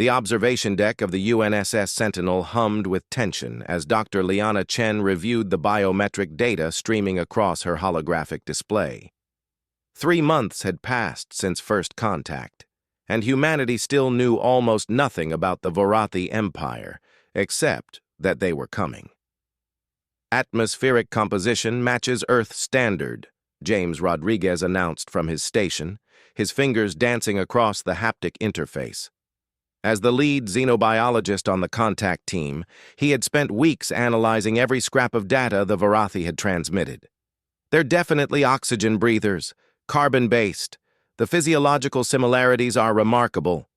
The observation deck of the UNSS Sentinel hummed with tension as Dr. Liana Chen reviewed the biometric data streaming across her holographic display. 3 months had passed since first contact, and humanity still knew almost nothing about the Vorathi Empire, except that they were coming. "Atmospheric composition matches Earth standard," James Rodriguez announced from his station, his fingers dancing across the haptic interface. As the lead xenobiologist on the contact team, he had spent weeks analyzing every scrap of data the Vorathi had transmitted. "They're definitely oxygen breathers, carbon-based. The physiological similarities are remarkable."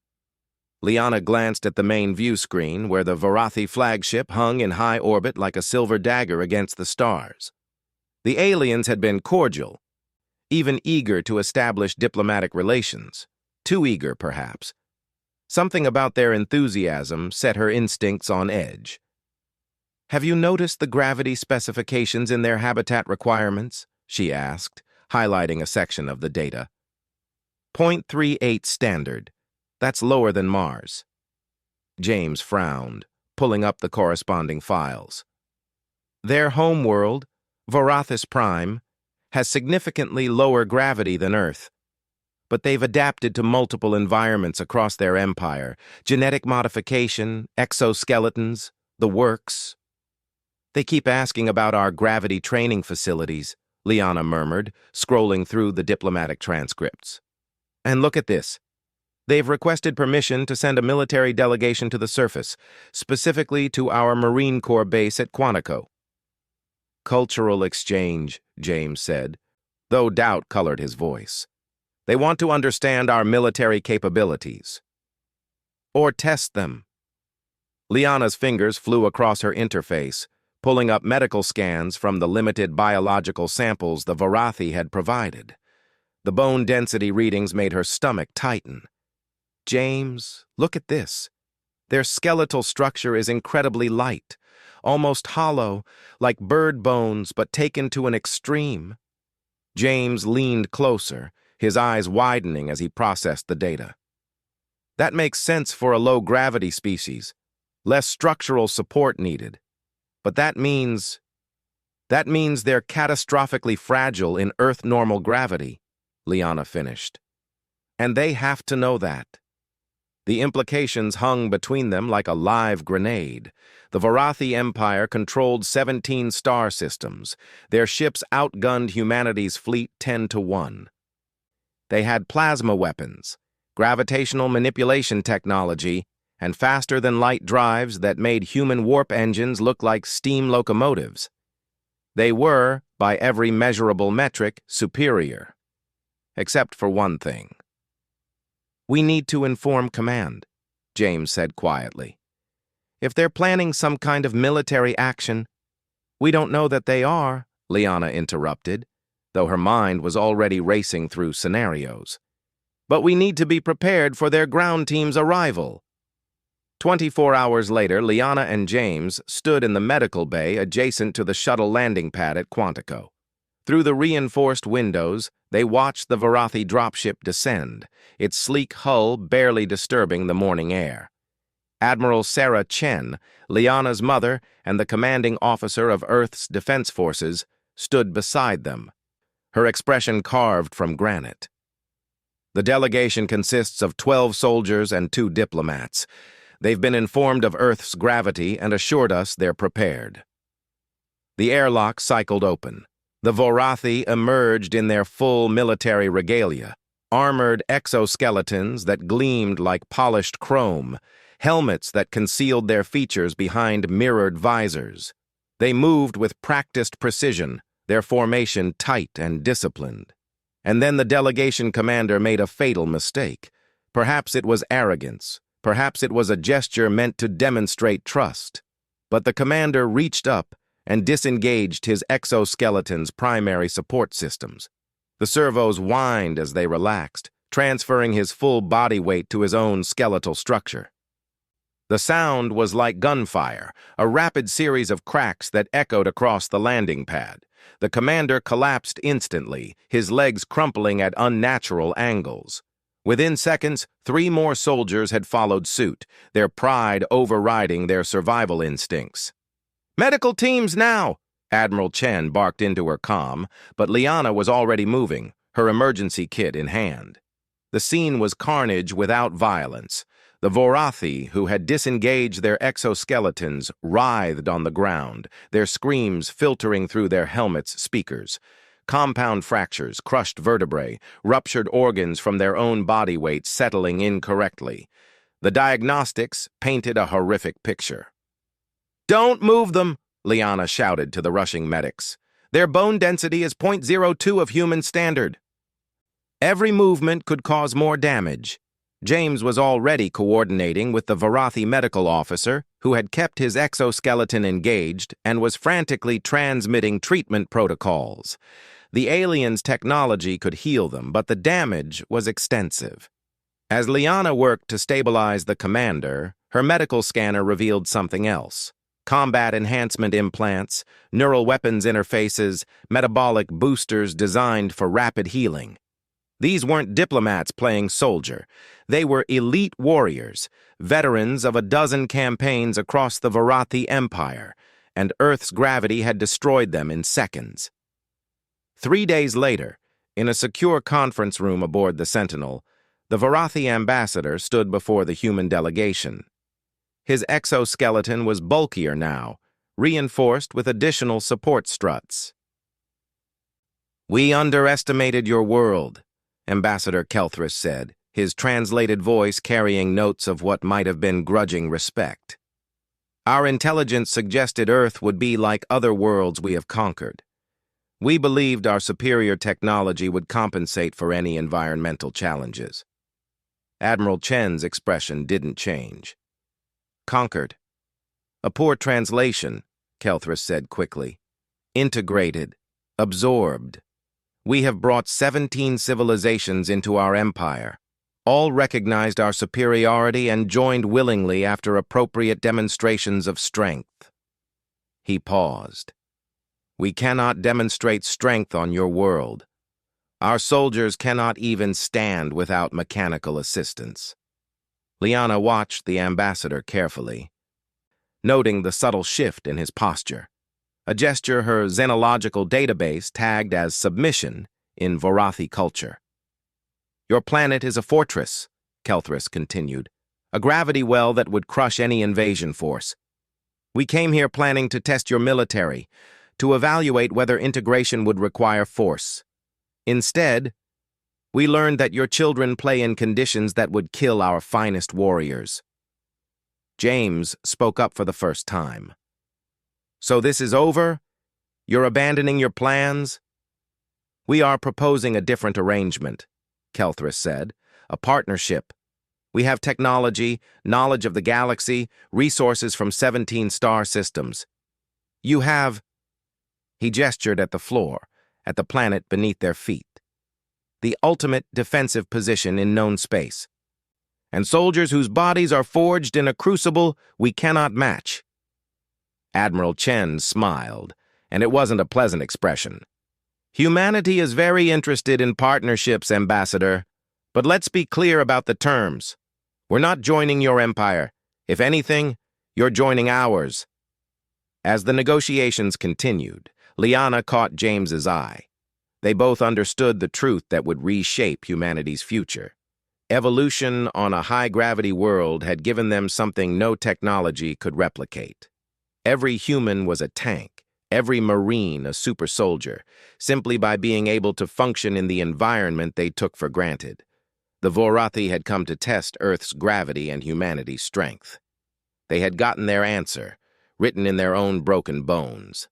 Liana glanced at the main view screen, where the Vorathi flagship hung in high orbit like a silver dagger against the stars. The aliens had been cordial, even eager to establish diplomatic relations. Too eager, perhaps. Something about their enthusiasm set her instincts on edge. "Have you noticed the gravity specifications in their habitat requirements?" she asked, highlighting a section of the data. "0.38 standard. That's lower than Mars." James frowned, pulling up the corresponding files. "Their homeworld, Vorathis Prime, has significantly lower gravity than Earth. But they've adapted to multiple environments across their empire: genetic modification, exoskeletons, the works." "They keep asking about our gravity training facilities," Liana murmured, scrolling through the diplomatic transcripts. "And look at this. They've requested permission to send a military delegation to the surface, specifically to our Marine Corps base at Quantico." "Cultural exchange," James said, though doubt colored his voice. "They want to understand our military capabilities. Or test them." Liana's fingers flew across her interface, pulling up medical scans from the limited biological samples the Vorathi had provided. The bone density readings made her stomach tighten. "James, look at this. Their skeletal structure is incredibly light, almost hollow, like bird bones, but taken to an extreme." James leaned closer, his eyes widening as he processed the data. "That makes sense for a low-gravity species. Less structural support needed. But that means they're catastrophically fragile in Earth-normal gravity," Liana finished. "And they have to know that." The implications hung between them like a live grenade. The Vorathi Empire controlled 17 star systems. Their ships outgunned humanity's fleet 10-1. They had plasma weapons, gravitational manipulation technology, and faster-than-light drives that made human warp engines look like steam locomotives. They were, by every measurable metric, superior. Except for one thing. "We need to inform command," James said quietly. "If they're planning some kind of military action—" "We don't know that they are," Liana interrupted, though her mind was already racing through scenarios. "But we need to be prepared for their ground team's arrival." 24 hours later, Liana and James stood in the medical bay adjacent to the shuttle landing pad at Quantico. Through the reinforced windows, they watched the Vorathi dropship descend, its sleek hull barely disturbing the morning air. Admiral Sarah Chen, Liana's mother and the commanding officer of Earth's defense forces, stood beside them, her expression carved from granite. "The delegation consists of 12 soldiers and 2 diplomats. They've been informed of Earth's gravity and assured us they're prepared." The airlock cycled open. The Vorathi emerged in their full military regalia, armored exoskeletons that gleamed like polished chrome, helmets that concealed their features behind mirrored visors. They moved with practiced precision, their formation tight and disciplined. And then the delegation commander made a fatal mistake. Perhaps it was arrogance. Perhaps it was a gesture meant to demonstrate trust. But the commander reached up and disengaged his exoskeleton's primary support systems. The servos whined as they relaxed, transferring his full body weight to his own skeletal structure. The sound was like gunfire, a rapid series of cracks that echoed across the landing pad. The commander collapsed instantly, his legs crumpling at unnatural angles. Within seconds, 3 more soldiers had followed suit, their pride overriding their survival instincts. "Medical teams now!" Admiral Chen barked into her comm, but Liana was already moving, her emergency kit in hand. The scene was carnage without violence. The Vorathi, who had disengaged their exoskeletons, writhed on the ground, their screams filtering through their helmets' speakers. Compound fractures, crushed vertebrae, ruptured organs from their own body weight settling incorrectly. The diagnostics painted a horrific picture. "Don't move them!" Liana shouted to the rushing medics. "Their bone density is 0.02 of human standard." Every movement could cause more damage. James was already coordinating with the Vorathi medical officer, who had kept his exoskeleton engaged and was frantically transmitting treatment protocols. The aliens' technology could heal them, but the damage was extensive. As Liana worked to stabilize the commander, her medical scanner revealed something else. Combat enhancement implants, neural weapons interfaces, metabolic boosters designed for rapid healing. These weren't diplomats playing soldier. They were elite warriors, veterans of a dozen campaigns across the Vorathi Empire, and Earth's gravity had destroyed them in seconds. 3 days later, in a secure conference room aboard the Sentinel, the Vorathi ambassador stood before the human delegation. His exoskeleton was bulkier now, reinforced with additional support struts. "We underestimated your world," Ambassador Kelthris said, his translated voice carrying notes of what might have been grudging respect. "Our intelligence suggested Earth would be like other worlds we have conquered. We believed our superior technology would compensate for any environmental challenges." Admiral Chen's expression didn't change. "Conquered. A poor translation," Kelthris said quickly. "Integrated. Absorbed. We have brought 17 civilizations into our empire. All recognized our superiority and joined willingly after appropriate demonstrations of strength." He paused. "We cannot demonstrate strength on your world. Our soldiers cannot even stand without mechanical assistance." Liana watched the ambassador carefully, noting the subtle shift in his posture, a gesture her xenological database tagged as submission in Vorathi culture. "Your planet is a fortress," Kelthris continued, "a gravity well that would crush any invasion force. We came here planning to test your military, to evaluate whether integration would require force. Instead, we learned that your children play in conditions that would kill our finest warriors." James spoke up for the first time. "So this is over? You're abandoning your plans?" "We are proposing a different arrangement," Kelthris said. "A partnership. We have technology, knowledge of the galaxy, resources from 17 star systems. You have—" He gestured at the floor, at the planet beneath their feet. "The ultimate defensive position in known space. And soldiers whose bodies are forged in a crucible we cannot match." Admiral Chen smiled, and it wasn't a pleasant expression. "Humanity is very interested in partnerships, Ambassador. But let's be clear about the terms. We're not joining your empire. If anything, you're joining ours." As the negotiations continued, Liana caught James's eye. They both understood the truth that would reshape humanity's future. Evolution on a high-gravity world had given them something no technology could replicate. Every human was a tank, every Marine a super soldier, simply by being able to function in the environment they took for granted. The Vorathi had come to test Earth's gravity and humanity's strength. They had gotten their answer, written in their own broken bones.